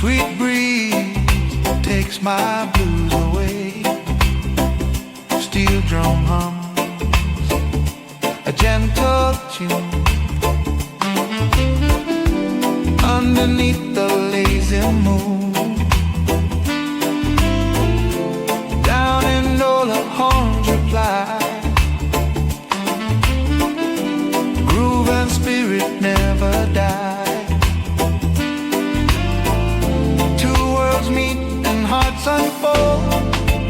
Sweet breeze takes my blues away. Steel drum hums a gentle tune underneath the lazy moon. Down in Nola horns reply. Groove and spirit never die. Two worlds meet and hearts unfold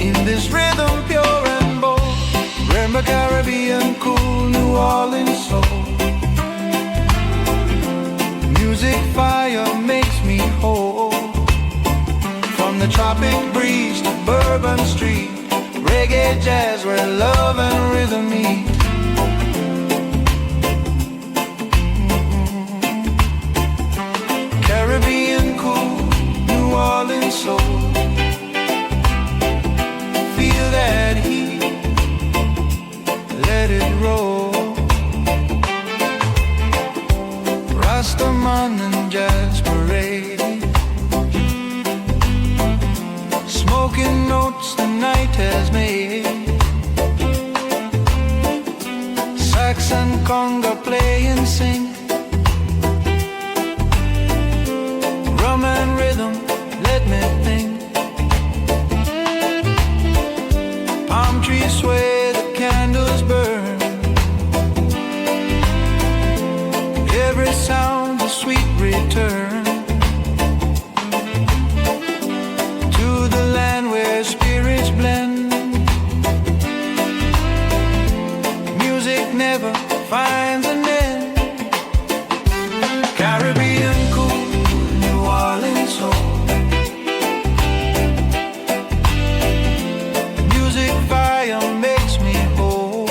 in this rhythm pure and bold. Remember Caribbean cool, New Orleans soul. Music fire makes me whole. From the tropic breeze to Bourbon Street, reggae jazz where love and rhythm meet. Caribbean cool, New Orleans soul. Feel that heat, let it roll. Rastaman and jazz parade, smoking notes the night has made. Sax and conga play and sing. Rum and rhythm, let me think. Palm trees sway, the candles burn. Every sound a sweet return to the land where spirits blend. Music never finds an end. Caribbean cool, New Orleans soul. Music fire makes me whole.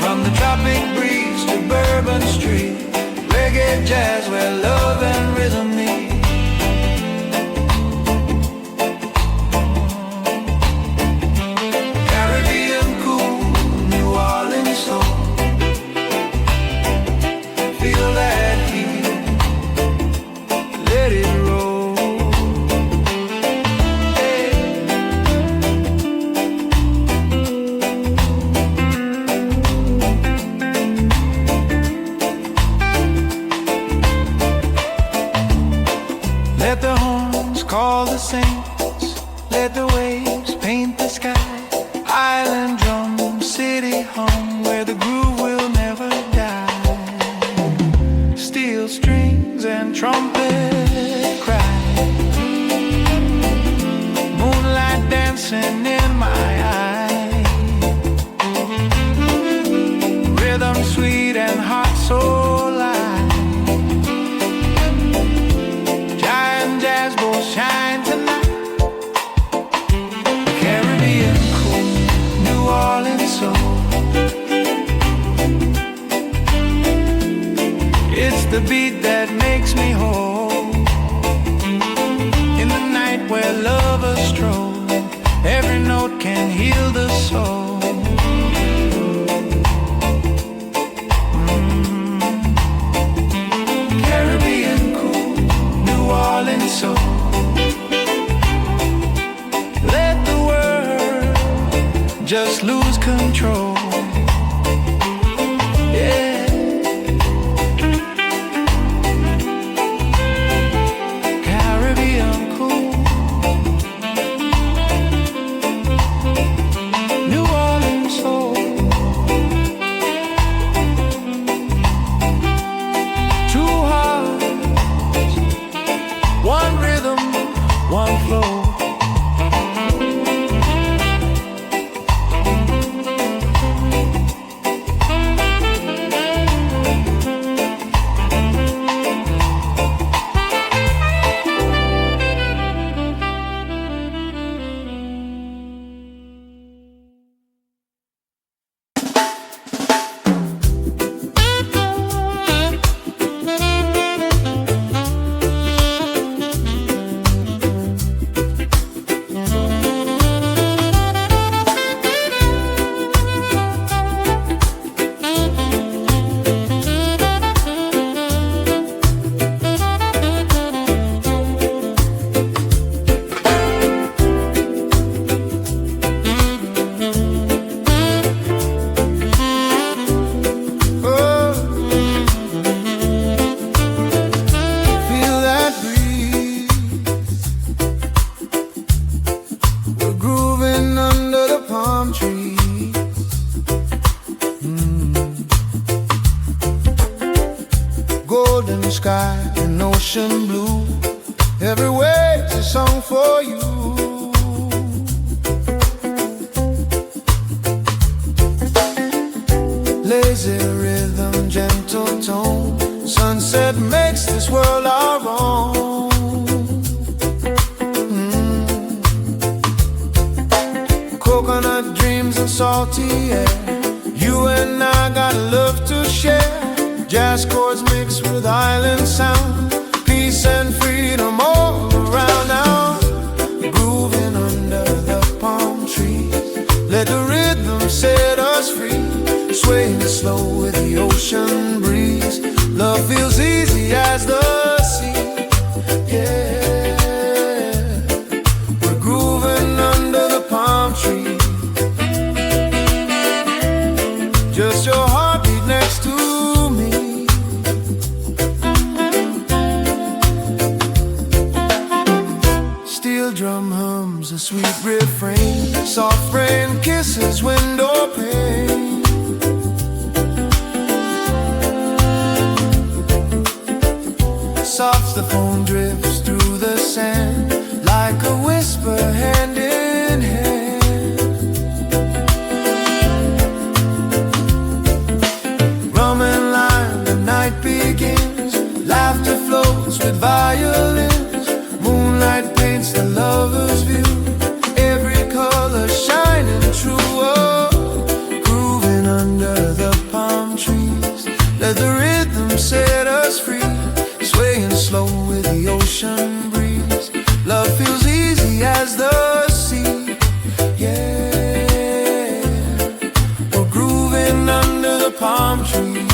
From the tropic breeze to Bourbon Street, reggae jazz where love and rhythm meet. Caribbean cool, New Orleans soul. Feel that heat, let it roll. Hey. Let the horns call the saints, let the waves paint the sky. Island drum, city hum, where the groove will never die. Steel strings and trumpet cry. Moonlight dancing in my eye. Rhythm sweet and heart so light. Giant jazz both shine tonight. Caribbean cool, New Orleans soul. It's the beat that makes me whole. In the night where lovers stroll, every note can heal the soul. Caribbean cool, New Orleans soul. Let the world just lose control. Yeah. Caribbean cool, New Orleans soul. Two hearts, one rhythm, one flow. Every way's a song for you. Lazy rhythm, gentle tone, sunset makes this world our own. Coconut dreams and salty air, you and I got love to share. Jazz chords mixed with island sound, peace and freedom all around now. Grooving under the palm trees, let the rhythm set us free. Swaying slow with the ocean breeze, love feels easy as the sea. Yeah, we're grooving under the palm tree. Just your heartbeat next to me. Steel drum hums a sweet refrain, soft rain kisses window pane. Saxophone drifts through the sand like a whisper, hand in hand. Rum and lime, the night begins. Laughter flows with violins. Moonlight paints the lover's view. Every color shining true. Oh, grooving under the palm trees. Let the rhythm set us free. Swaying slow with the ocean breeze, love feels easy as the sea. Yeah, we're grooving under the palm trees.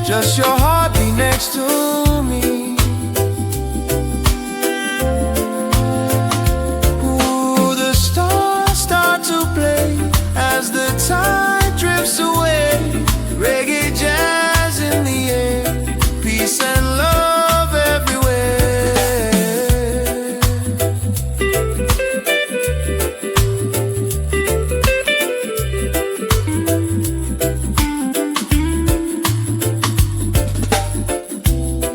Just your heartbeat next to me. Ooh, the stars start to play as the tide drifts away. Reggae jazz in the air, peace and love everywhere.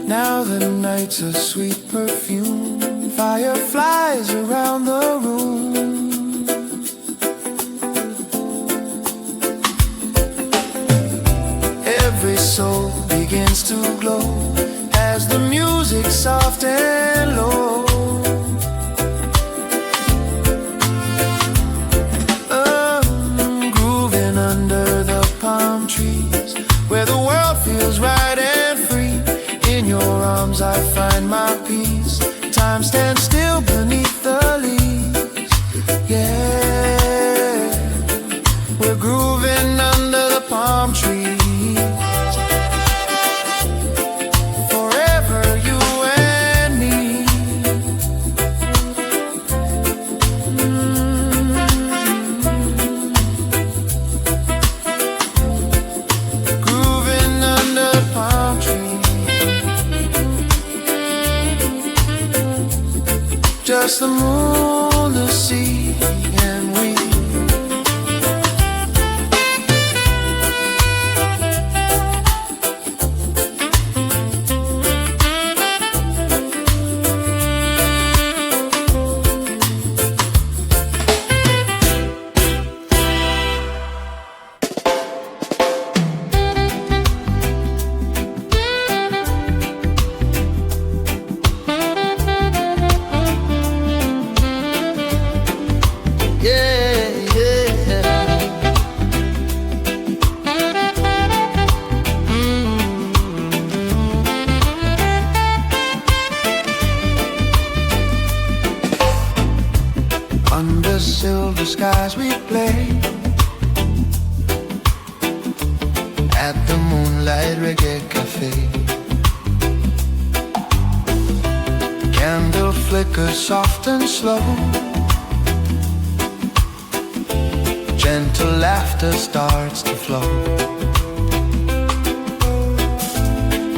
Now the night's a sweet perfume, fireflies around the room. Every soul begins to glow as the music soft and low. Grooving under the palm trees, where the world feels right and free. In your arms I find my peace. Time stands still beneath the leaves. Yeah, we're grooving under the palm trees. Just the moon, the sea, and we. Under silver skies we play at the Moonlight Reggae Café. Candle flicker soft and slow, gentle laughter starts to flow.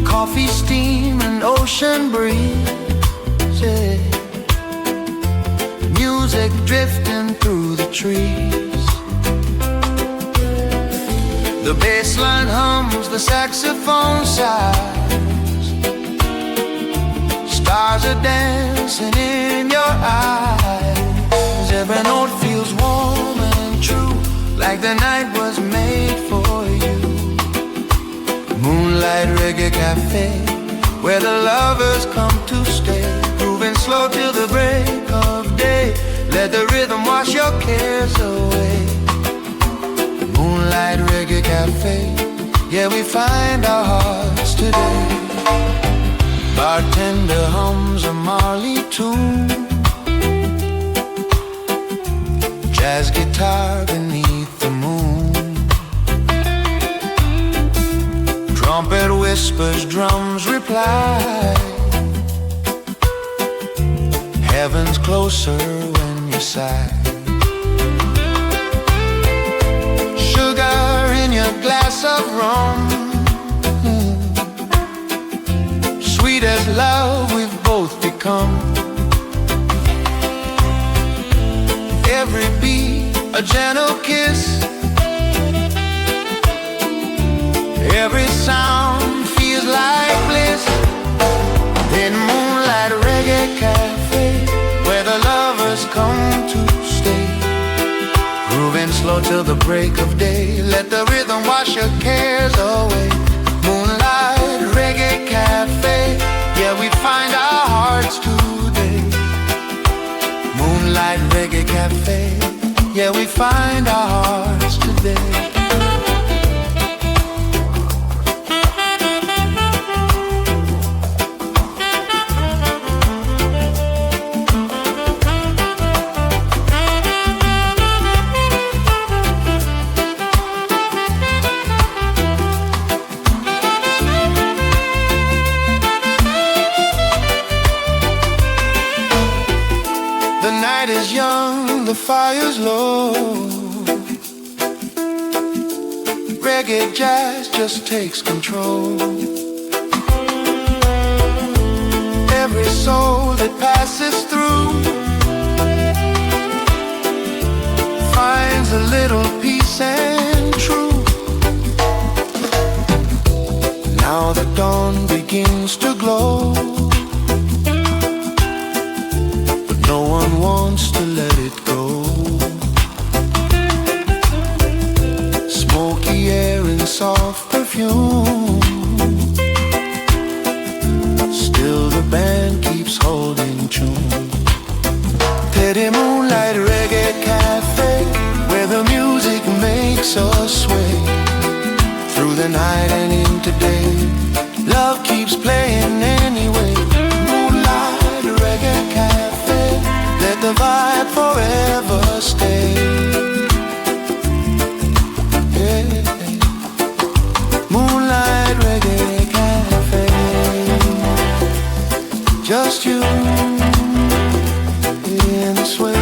Coffee steam and ocean breeze, yeah. Music drifting through the trees. The bass line hums, the saxophone sighs. stars are dancing in your eyes. Every note feels warm and true, like the night was made for you. Moonlight Reggae Café, where the lovers come to stay, moving slow till the break of day. Let the rhythm wash your cares away. Moonlight Reggae Café, yeah, we find our hearts today. Bartender hums a Marley tune, jazz guitar beneath the moon. Trumpet whispers, drums reply. Heaven's closer when you sigh. Sugar in your glass of rum, sweet as love we've both become. Every beat a gentle kiss, every sound feels like bliss. In Moonlight Reggae Café, where the lovers come to stay, grooving slow till the break of day. Let the rhythm wash your cares away. Moonlight Reggae Café, yeah, we find our hearts today. Moonlight Reggae Café, yeah, we find our hearts today. The night is young, the fire's low. Reggae jazz just takes control. Every soul that passes through finds a little peace and truth. Now the dawn begins to glow, no one wants to let it go. Smoky air and soft perfume, still the band keeps holding tune. Teddy Moonlight Reggae Café, where the music makes us sway. Through the night and into day, love keeps playing anyway. Moonlight Reggae Café, let the vibe forever stay. Yeah. Moonlight Reggae Café, just you in the sway.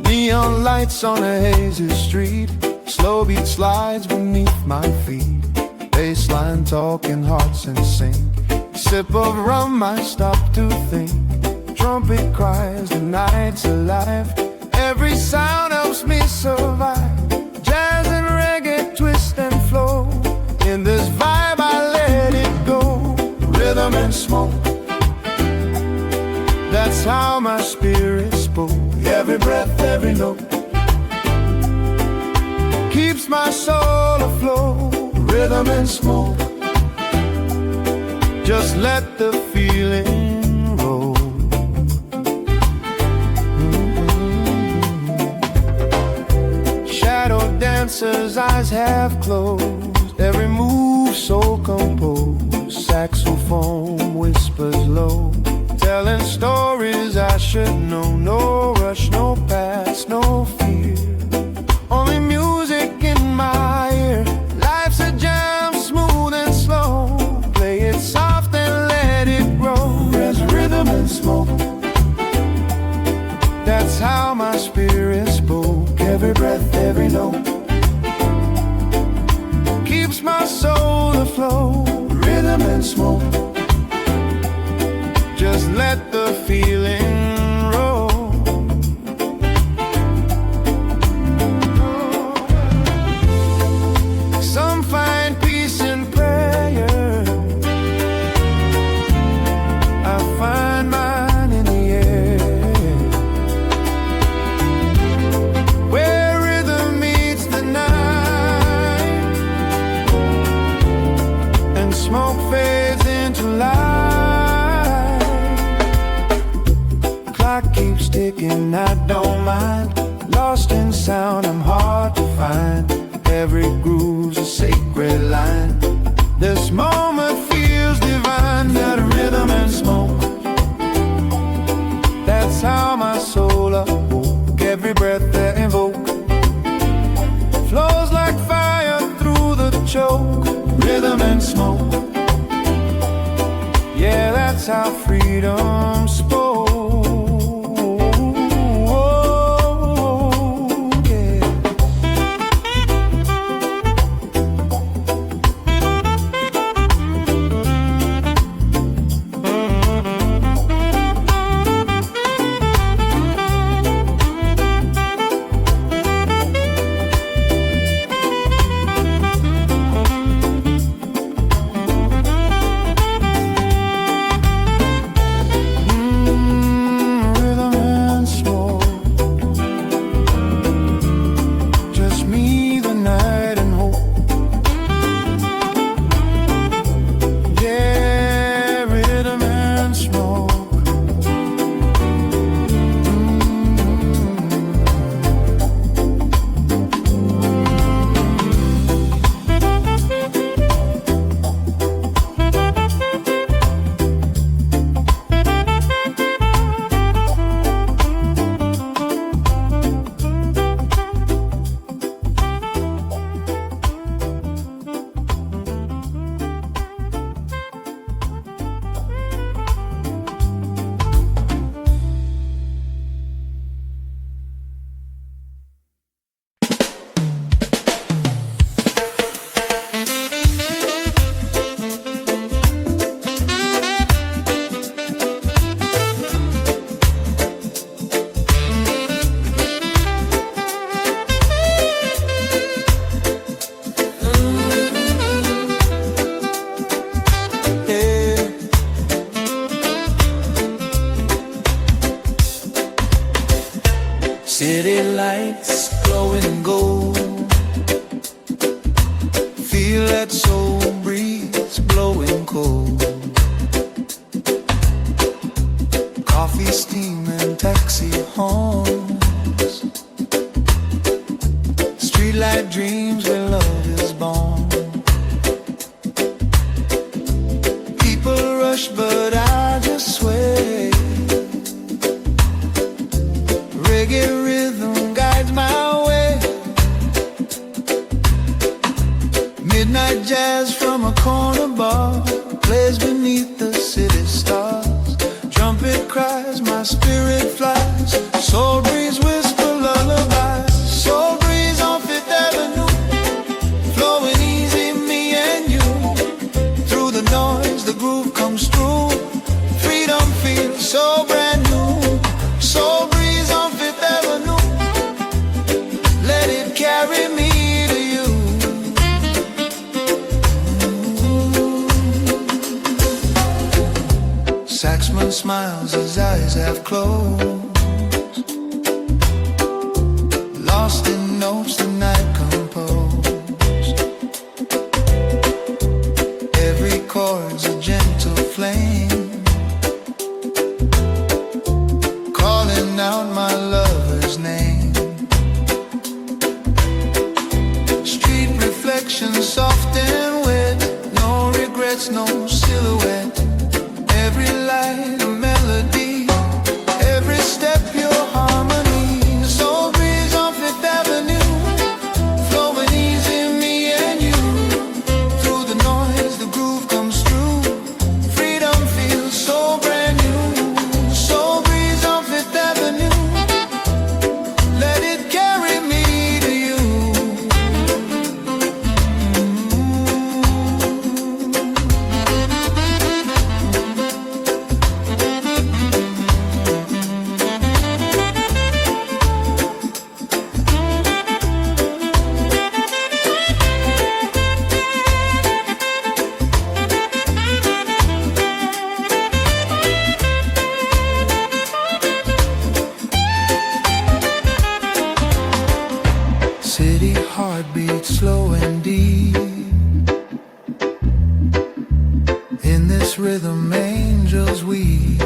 Neon lights on a hazy street, slow beat slides beneath my feet. Bassline talking, hearts in sync. Sip of rum, I stop to think. Trumpet cries, the night's alive. Every sound helps me survive. Jazz and reggae twist and flow. In this vibe I let it go. Rhythm and smoke, that's how my spirit spoke. Every breath, every note, my soul afloat. Rhythm and smoke, just let the feeling roll. Shadow dancers' eyes have closed, every move so composed. Saxophone whispers low, telling stories I should know. No rush, no past, no fear, only music in my ear. Life's a jam, smooth and slow. Play it soft and let it grow. There's rhythm and smoke, that's how my spirit spoke. Every breath, every note keeps my soul afloat. Rhythm and smoke, just let the feeling roll. Some find peace in prayer, I find mine in the air, where rhythm meets the night and smoke fades into light. Clock keeps ticking, I don't mind. Lost in sound, I'm hard to find. Every groove's a sacred line. This moment feels divine. Got a rhythm and smoke, that's how my soul awoke. Every breath that invoke flows like fire through the choke. Rhythm and smoke, yeah, that's how freedom spoke. City lights glowing gold, feel that soul breeze blowing cold. Coffee steaming, taxi horns, streetlight dreams where love is born. People rush but I just sway. Reggae rhythm guides my way. Midnight jazz from a corner bar plays beneath the city stars. Trumpet cries, my spirit flies. Soul breeze whisper lullabies. Soul breeze on Fifth Avenue, flowing easy, me and you. Through the noise, the groove comes through. Freedom feels so brand new. Soul breeze on Fifth Avenue, let it carry me to you. Saxman smiles, his eyes have closed. Lost in notes, the night composed. city heartbeat slow and deep. In this rhythm angels weep.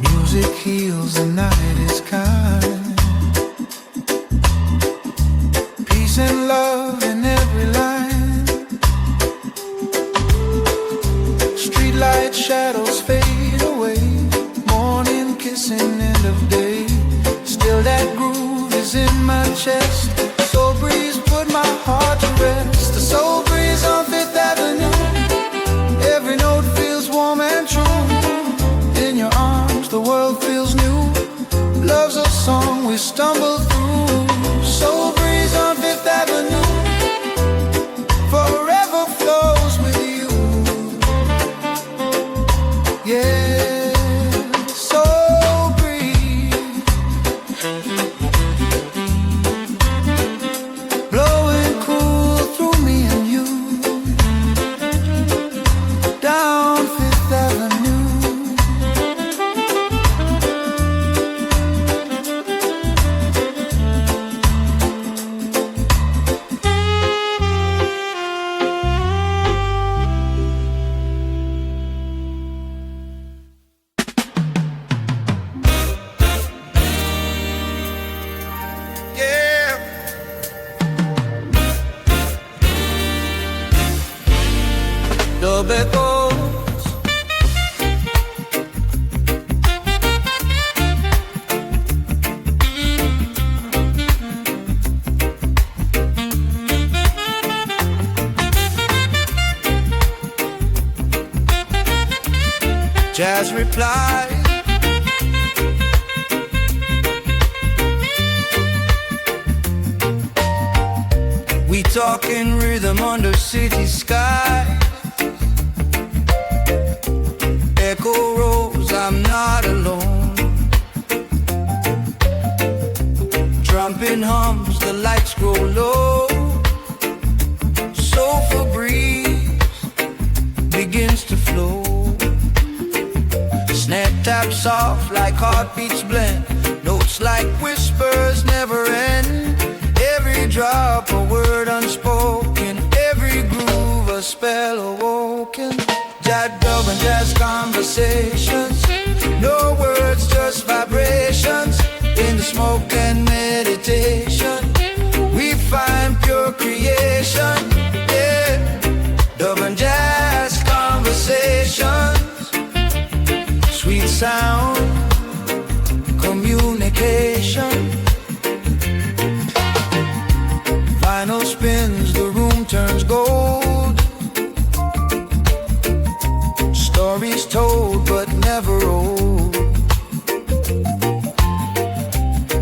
Music heals, the night is kind. Peace and love in every line. Streetlight shadows fade away. Morning kissing, end of day. Still that groove is in my chest. Soul breeze put my heart to rest. The soul breeze on Fifth Avenue. Every note feels warm and true. In your arms the world feels new. Love's a song we stumble through. Soul breeze on Fifth Avenue. Forever flows with you. Yeah, soul breeze. Blowing cool through me and you. Down Fifth Avenue. Dove goes Jazz reply. We talk in rhythm under city sky. Echo rose, I'm not alone. Trumpet hums, the lights grow low. Soulful breeze begins to flow. Snare taps soft like heartbeats blend. Notes like whispers never end. Every drop a word unspoken. Every groove a spell awoken. Jazz dub and jazz conversations. No words, just vibrations. In the smoke and meditation, we find pure creation. Yeah, dub and jazz conversations. Sweet sound, communication. Vinyl spins, the room turns gold. Stories told but never old.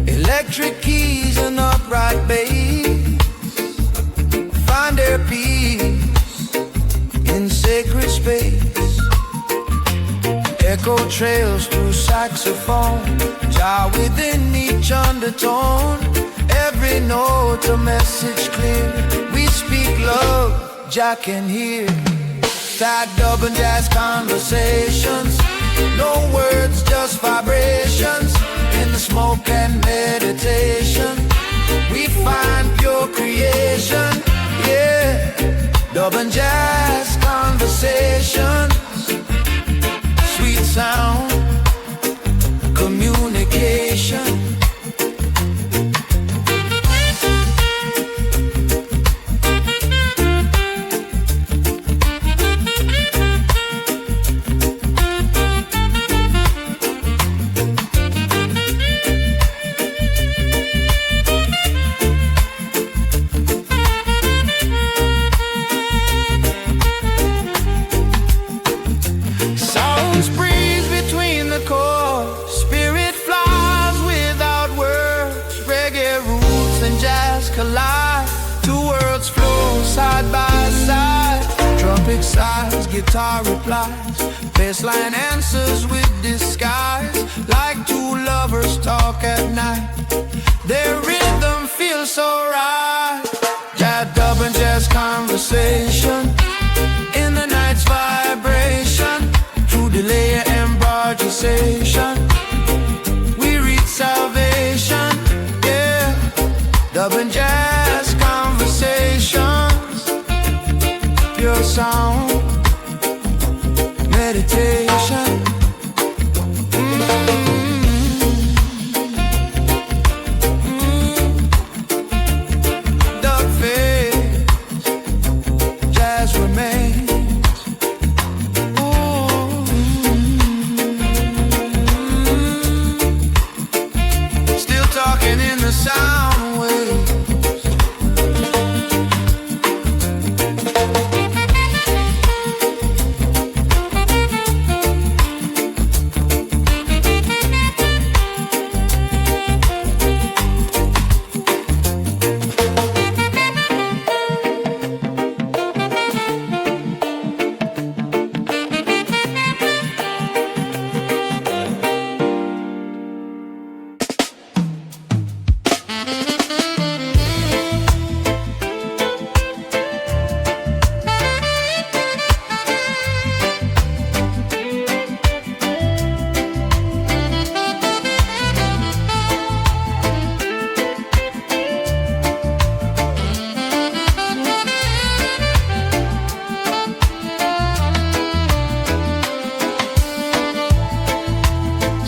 Electric keys and upright bass find their peace in sacred space. Echo trails through saxophone. Jar within each undertone. Every note a message clear. We speak love, Jah can hear. Fat dub and jazz conversations. No words, just vibrations. In the smoke and meditation, we find pure creation. Yeah, dub and jazz conversations. Sweet sound, communication. Collide, two worlds flow side by side. Trumpet sighs, guitar replies. Bassline answers with disguise. Like two lovers talk at night. Their rhythm feels so right. Jazz dub and jazz conversation. In the night's vibration. Through delay and bargization, we reach salvation. Yeah. sound. Meditation. Dark face, jazz remains. Still talking in the sound waves.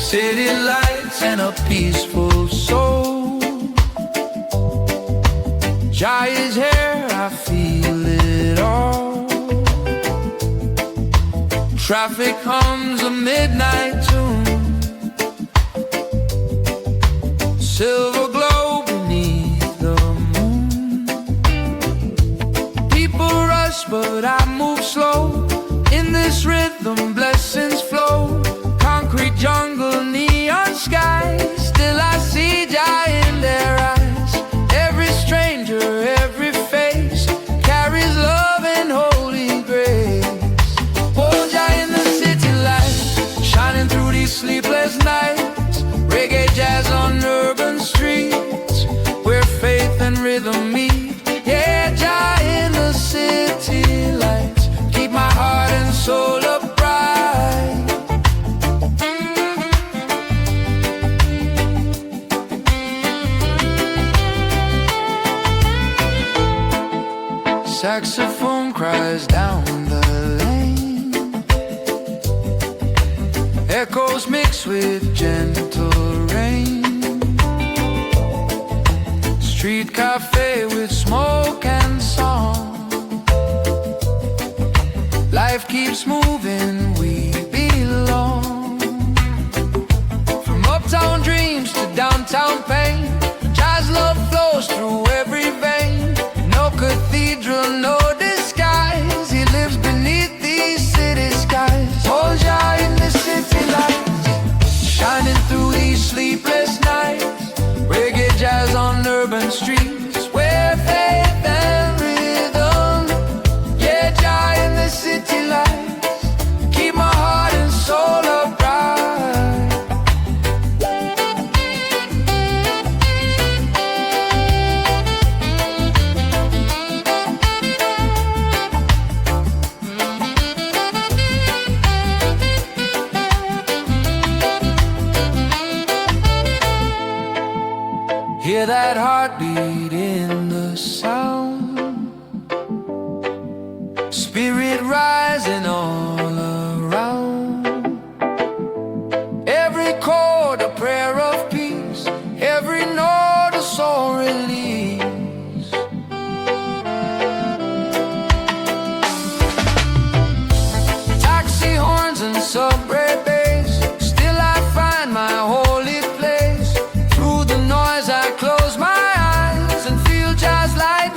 City lights and a peaceful soul. Jai is here, I feel it all. Traffic hums a midnight tune. Silver glow beneath the moon. People rush but I move slow. In this rhythm blessings flow. Concrete jungle, neon sky. Still I see Jai in their eyes. Every stranger, every face carries love and holy grace. Oh, Jai in the city lights, shining through these sleepless nights. Reggae jazz on urban streets, where faith and rhythm meet. Yeah, Jai in the city lights, keep my heart and soul upright. Saxophone cries down the lane. Echoes mix with gentle rain. Street cafe with smoke and song. Life keeps moving, we belong. From uptown dreams to downtown pain, Jai's love flows through every vein. No cathedral, no disguise, he lives beneath these city skies. Oh, Jai in the city lights, shining through these sleepless nights. Reggae jazz on urban streets, where faith and rhythm. Yeah, Jai in the city lights, keep my heart and soul upright. Hear that heartbeat in the sound. Spirit rising all around. Every chord a prayer of peace, every note a soul release. Taxi horns and subway bass, still I find my holy place. Through the noise I close my eyes and feel just like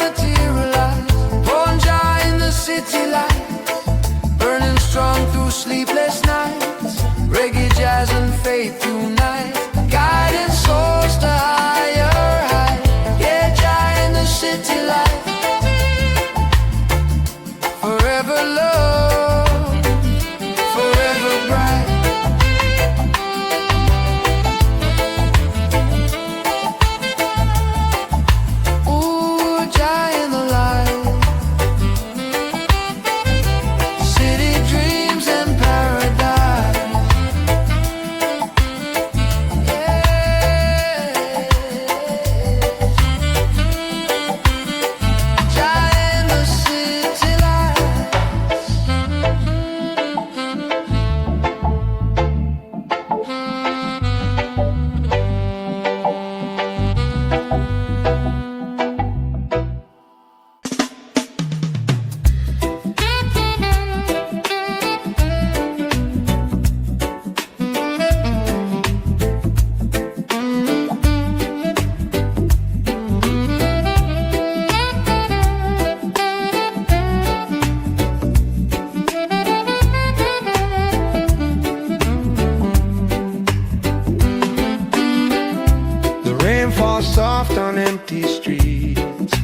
Rain falls soft on empty streets.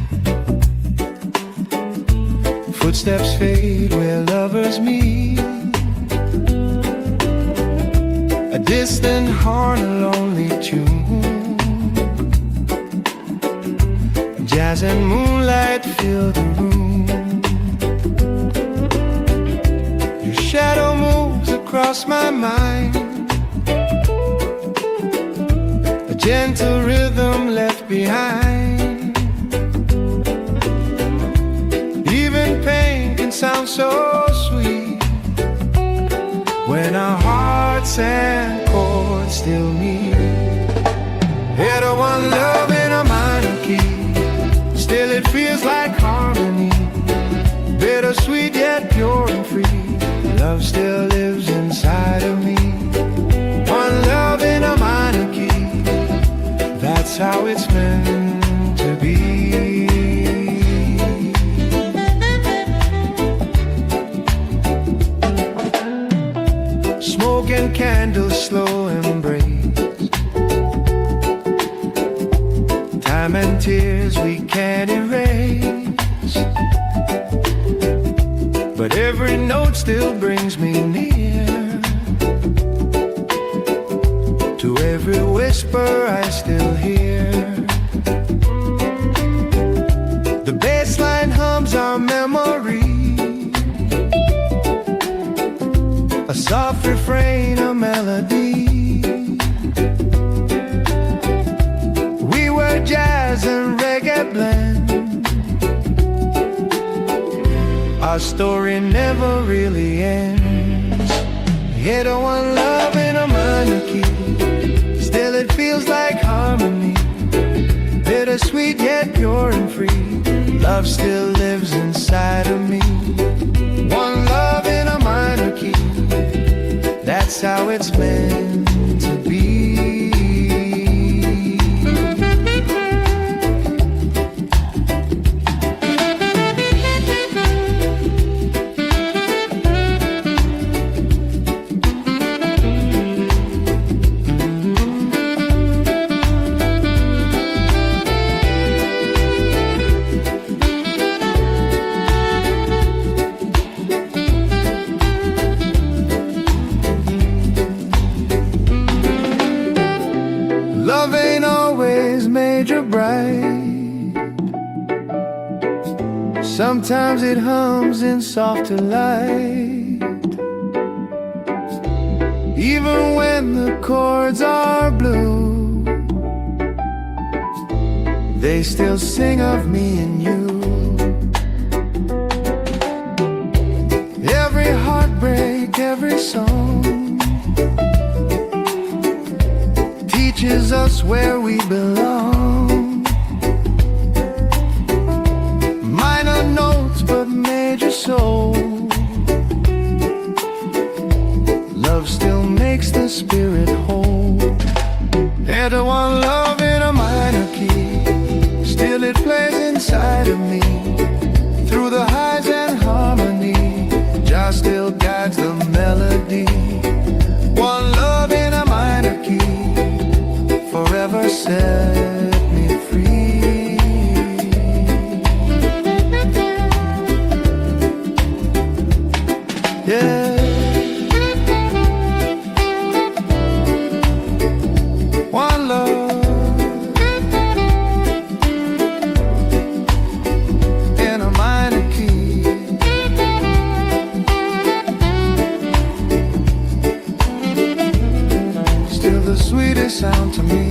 Footsteps fade where lovers meet. A distant horn, a lonely tune. Jazz and moonlight fill the room. Your shadow moves across my mind. A gentle rhythm left behind. Even pain can sound so sweet when our hearts and chords still meet. Head of one love in a minor key. Still it feels like harmony. Bittersweet yet pure and free. Love still lives inside of me. One love in a minor key. That's how it's meant to be. Smoke and candles, slow embrace. Time and tears we can't erase. But every note still brings me near. To every whisper I still hear. The bass line hums our memory. A soft refrain, a melody. We were jazz and reggae blend. Our story never really ends. Yet a one love in a minor key. Still it feels like harmony. Bittersweet yet pure and free. Love still lives inside of me. One love in a minor key. That's how it's meant to be. Love ain't always major bright. Sometimes it hums in softer light. Even when the chords are blue, they still sing of me and you. Every heartbreak, every song teaches us where we belong. Minor notes but major soul. Love still makes the spirit whole. Enter one love in a minor key. Still it plays inside of me. Through the highs and harmony, Jah still guides the melody. One love in a minor key. Forever set me free. Yeah. One love in a minor key. Still the sweetest sound to me.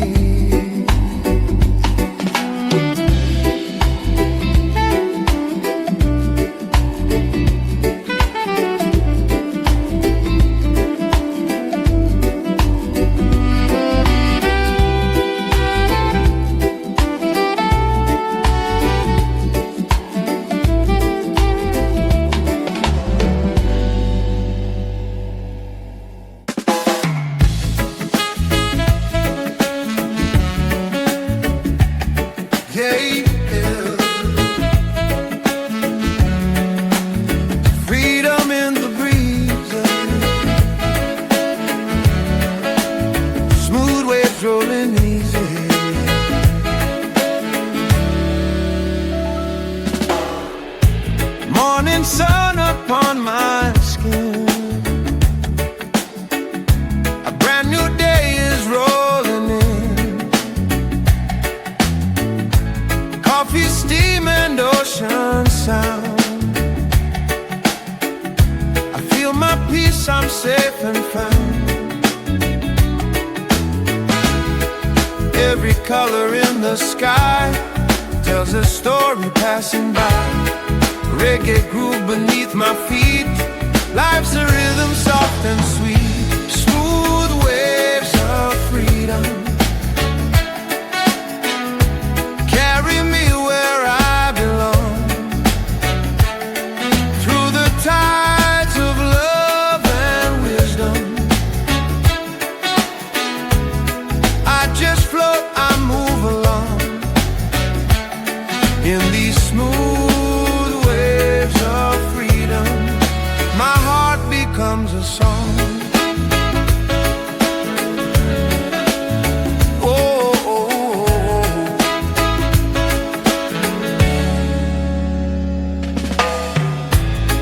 Every color in the sky tells a story passing by. Reggae groove beneath my feet. Life's a rhythm soft and sweet. Smooth waves of freedom carry me where I belong. Through the tides of love and wisdom, I just float, I move along. In these smooth waves of freedom, my heart becomes a song. Oh, oh, oh, oh.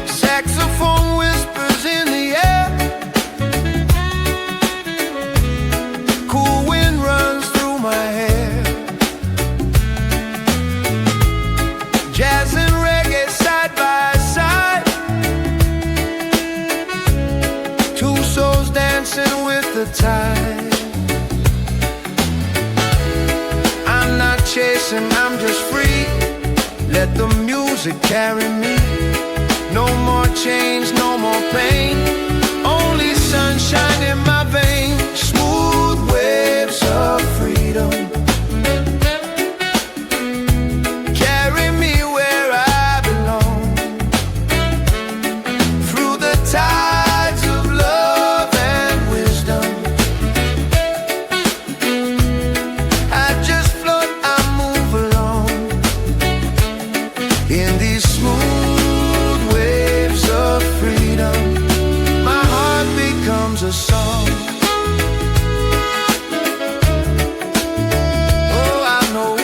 Saxophone whispers in the air. Cool wind runs through my hair. Jazz and reggae side by side. Two souls dancing with the tide. I'm not chasing, I'm just free. Let the music carry me. No more change, no more pain. Only sunshine in my veins. Smooth waves of freedom carry me where I belong. Through the tides of love and wisdom, I just float, I move along. In these smooth waves of freedom, my heart becomes a song. Oh, I know.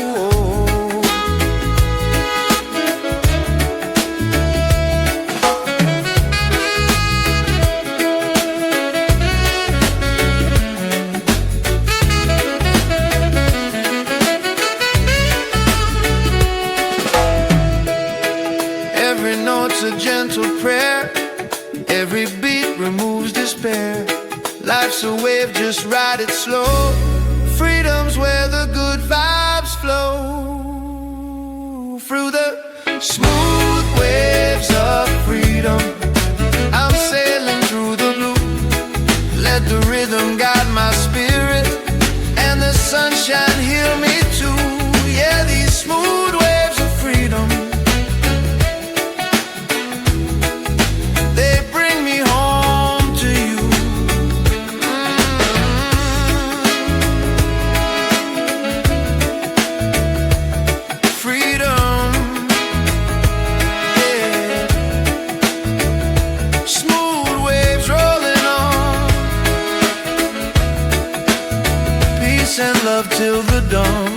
Every note's a gentle prayer. Every beat removes despair. Life's a wave, just ride it slow. Freedom's where the good vibes flow. Through the smooth waves of freedom, I'm sailing through the blue. Let the rhythm guide my spirit, and the sunshine heal me too. Yeah, these smooth waves of freedom, they bring me home to you. Freedom, yeah. Smooth waves rolling on. Peace and love till the dawn.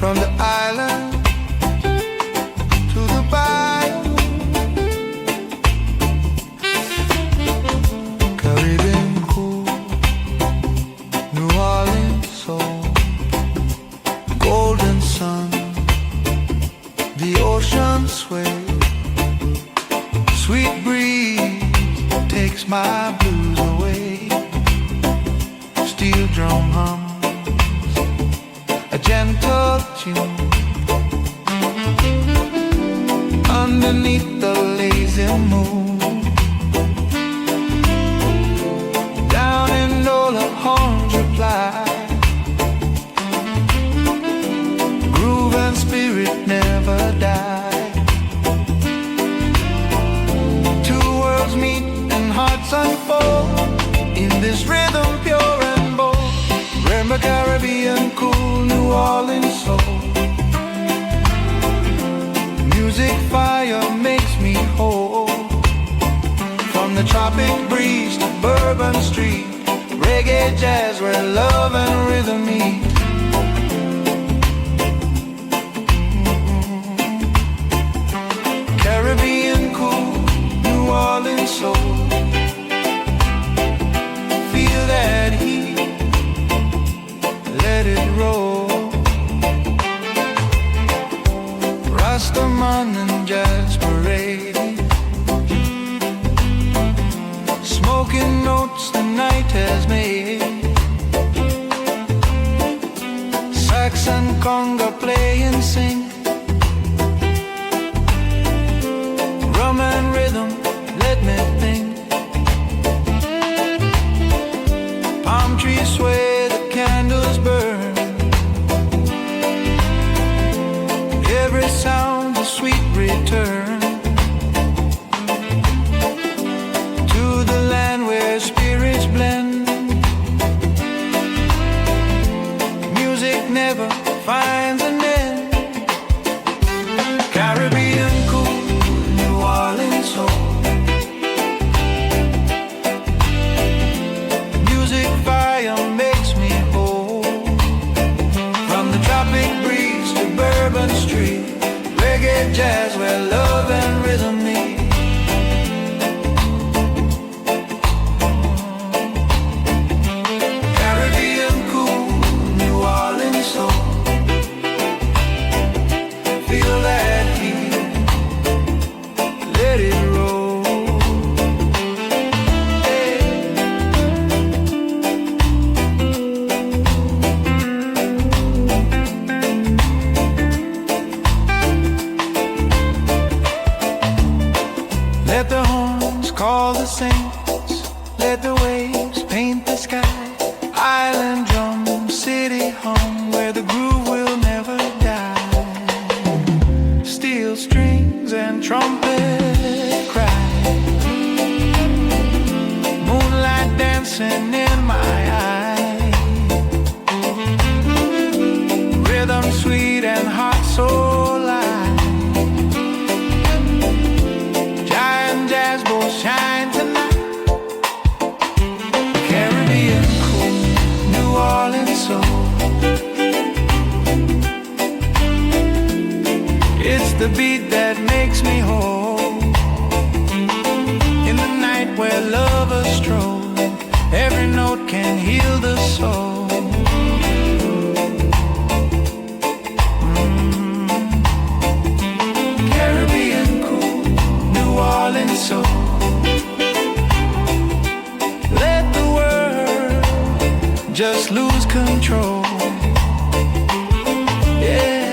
From the island to the bayou, Caribbean cool, New Orleans soul, golden sun, the ocean sway, sweet breeze takes my blues away, steel drum hums a gentle tune underneath the lazy moon. Down in Nola, horns reply, groove and spirit never die. Two unfold in this rhythm pure and bold. Remember Caribbean cool, New Orleans soul. Music fire makes me whole. From the tropic breeze to Bourbon Street, reggae jazz where love and rhythm meet. Caribbean cool, New Orleans soul. Feel that heat, let it roll. Rastaman and jazz parade, smoking notes the night has made. Sax and conga play and sing. Drum and rhythm, let me think. Palm trees sway, the candles burn. Every sound a sweet return to the land where spirits blend. Music never finds an end. Caribbean cool, New Orleans soul. Music fire makes me whole. From the tropic breeze to Bourbon Street, reggae jazz where love and rhythm meet. Caribbean cool, New Orleans soul. Feel that heat, let it roll. Hey. Let the horns call the saints, let the waves paint the sky. Island drum, city home, where the groove will never die. Steel strings and trumpet cry, moonlight dancing in my eye. Rhythm sweet and heart so light. Giant jazz both shine tonight. Caribbean cool, New Orleans soul. It's the beat that makes me whole. In the night where lovers stroll, every note can heal the soul. Caribbean cool, New Orleans soul. Let the world just lose control. Yeah.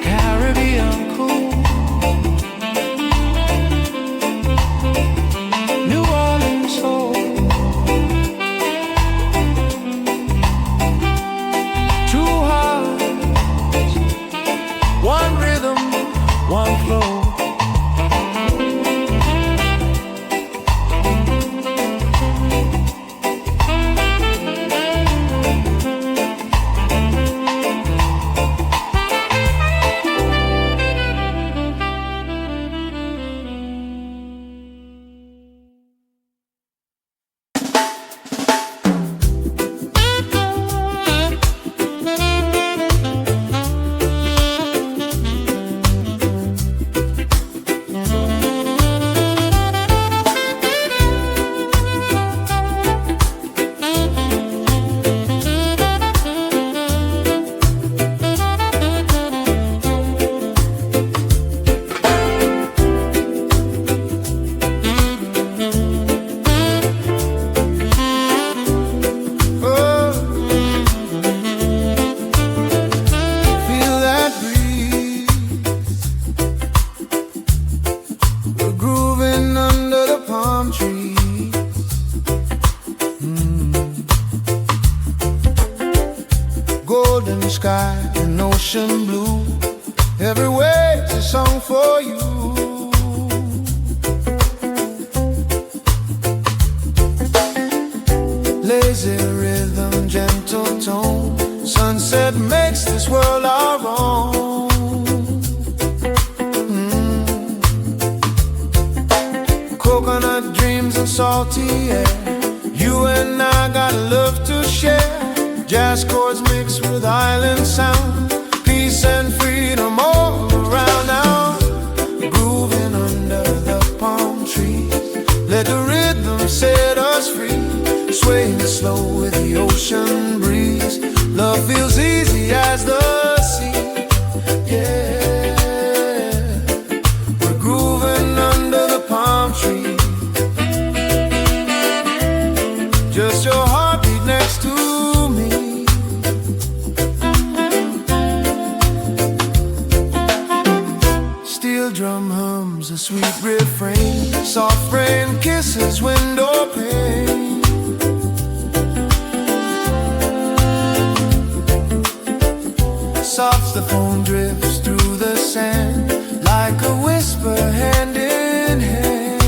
Caribbean cool, New Orleans soul. Two hearts, one rhythm, one flow. golden sky and ocean blue. Everywhere's a song for you. sunset makes this world our own. Coconut dreams and salty air, you and I got love to share. Jazz chords mixed with island sound, peace and freedom all around now. Grooving under the palm trees, let the rhythm set us free. Swaying slow with the ocean breeze, love feels easy as the sea. Yeah, we're grooving under the palm tree. Just your heartbeat next to me. Steel drum hums a sweet refrain, soft rain kisses window pane. Saxophone drifts through the sand like a whisper, hand in hand.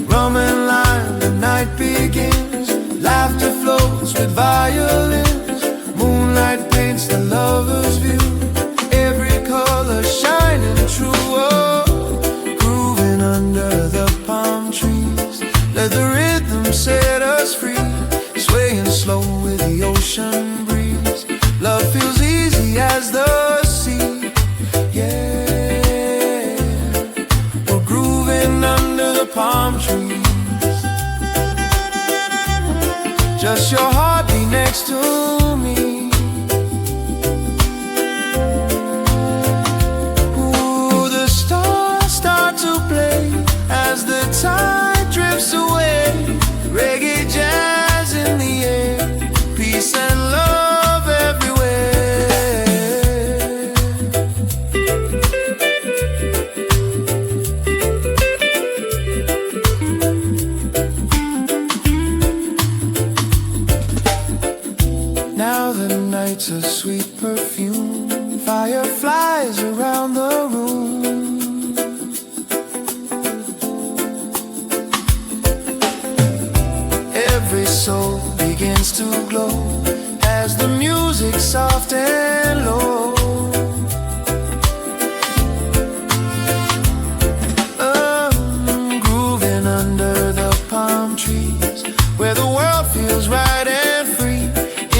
Rum and lime, the night begins. Laughter flows with violins. Moonlight paints the lover's view. Every color shining true. Oh, grooving under the palm trees. Let the rhythm set us free. Swaying slow with the ocean breeze. Love feels easy as the sea. Yeah, we're grooving under the palm trees. Just your heartbeat next to me. Ooh, the stars start to play as the tide drifts away. Reggae jazz in the air, peace and love everywhere. Now the night's a sweet perfume, fireflies around the room. Every soul begins to glow as the music soft and low. Grooving under the palm trees, where the world feels right and free.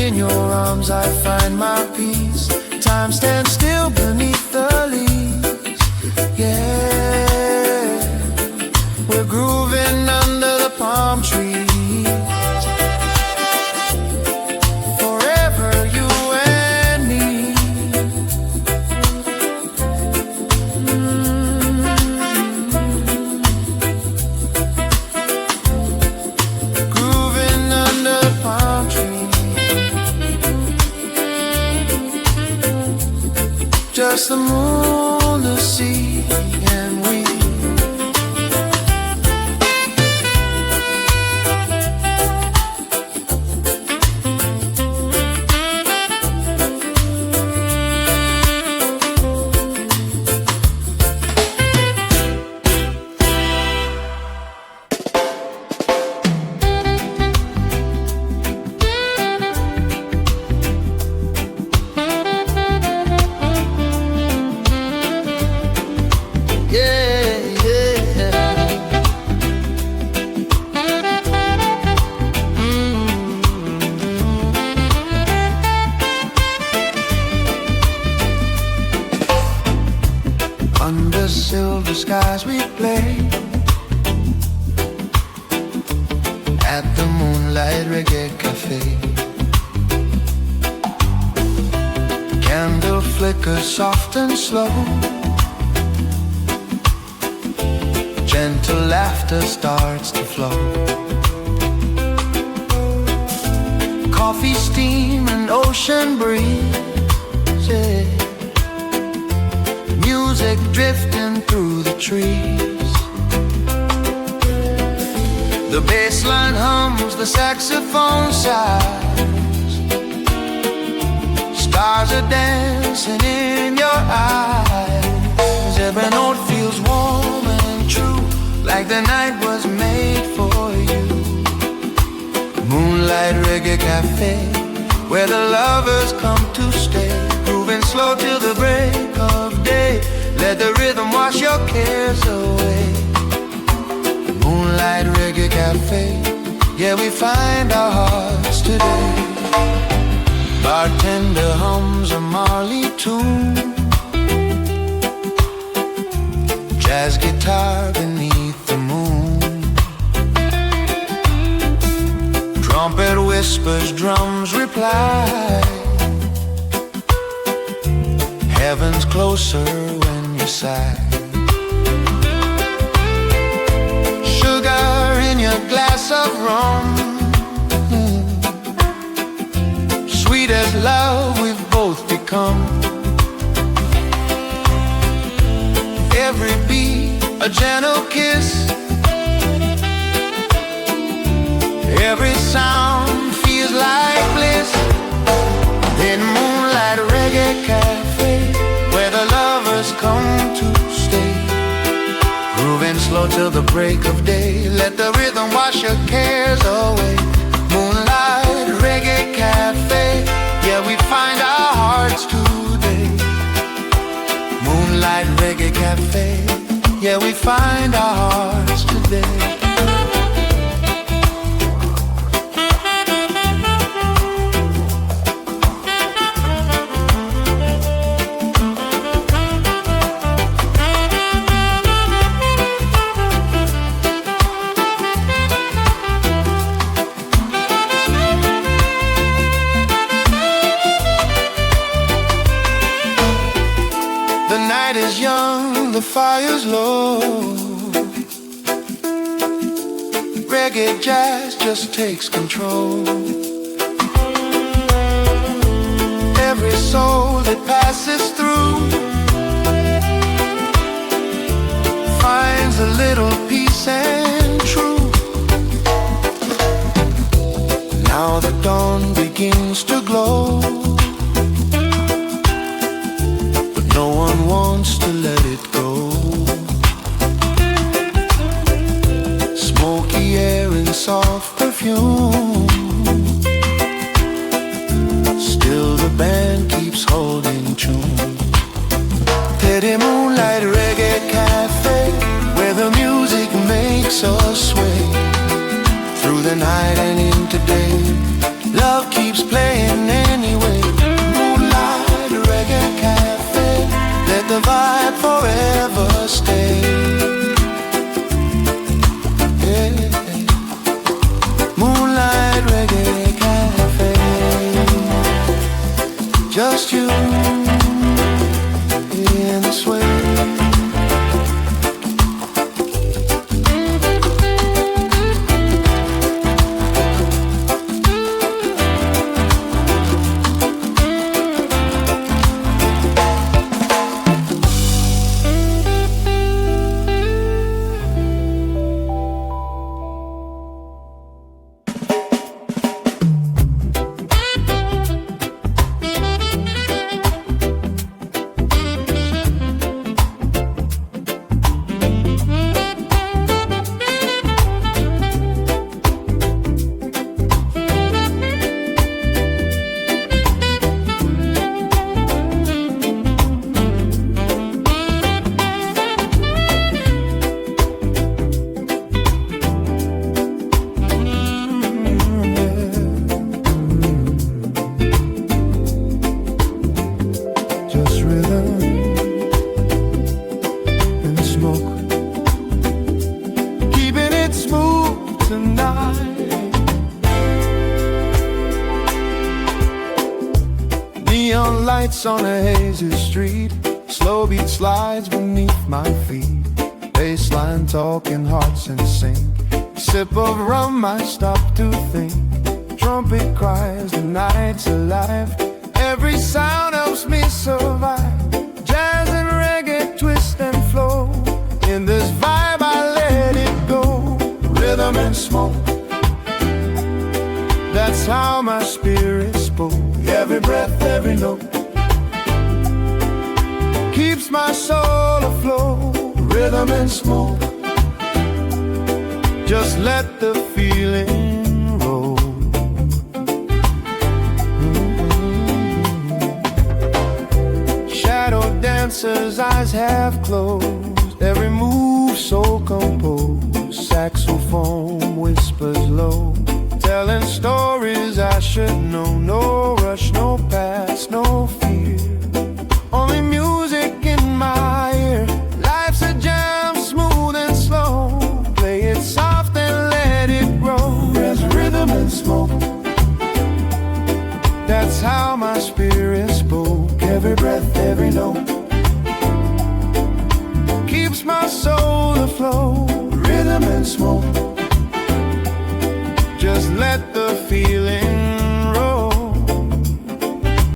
In your arms I find my peace. Time stands still beneath the leaves. Yeah, we're grooving under the palm trees. Just the moon, the sea, and we. Under silver skies we play at the Moonlight Reggae Café. Candle flicker soft and slow. Gentle laughter starts to flow. Coffee steam and ocean breeze, yeah. Music drifting through the trees. The bass line hums, the saxophone sighs. Stars are dancing in your eyes. Every note feels warm and true, like the night was made for you. Moonlight Reggae Café, where the lovers come to stay. Moving slow till the break of day. Let the rhythm wash your cares away. Moonlight Reggae Café, yeah, we find our hearts today. Bartender hums a Marley tune, jazz guitar beneath the moon. Trumpet whispers, drums reply. Heaven's closer when you sigh. Sugar in your glass of rum, sweet as love we've both become. Every beat a gentle kiss, every sound feels like bliss. In Moonlight Reggae Café, where the lovers come to stay. Grooving slow till the break of day. Let the rhythm wash your cares away. Moonlight Reggae Café, yeah, we find our hearts today. Moonlight Reggae Café, yeah, we find our hearts today. The night is young, the fire's low. Reggae jazz just takes control. Every soul that passes through finds a little peace and truth. Now the dawn begins to glow, no one wants to let it go. Smoky air and soft perfume, still the band keeps holding tune. Teddy Moonlight Reggae Café, where the music makes us sway. Through the night and into day, love keeps playing anyway. Moonlight Reggae Café, let the vibe forever stay. Yeah. Moonlight Reggae Café, just you in the sway. Neon lights on a hazy street, slow beat slides beneath my feet. Bassline talking, hearts in sync. Sip of rum, I stop to think. Trumpet cries, the night's alive. Every sound helps me survive. Jazz and reggae twist and flow. In this vibe I let it go. Rhythm and smoke, that's how my spirit spoke. Every breath, every note keeps my soul afloat. Rhythm and smoke, just let the feeling roll. dancer's eyes half closed, every move so composed. Saxophone whispers low, telling stories I should know. No rush, no past, no fear, only music in my ear. Life's a jam, smooth and slow. Play it soft and let it grow. There's rhythm and smoke, that's how my spirit spoke. Every breath, every note keeps my soul afloat. Rhythm and smoke, just let the feeling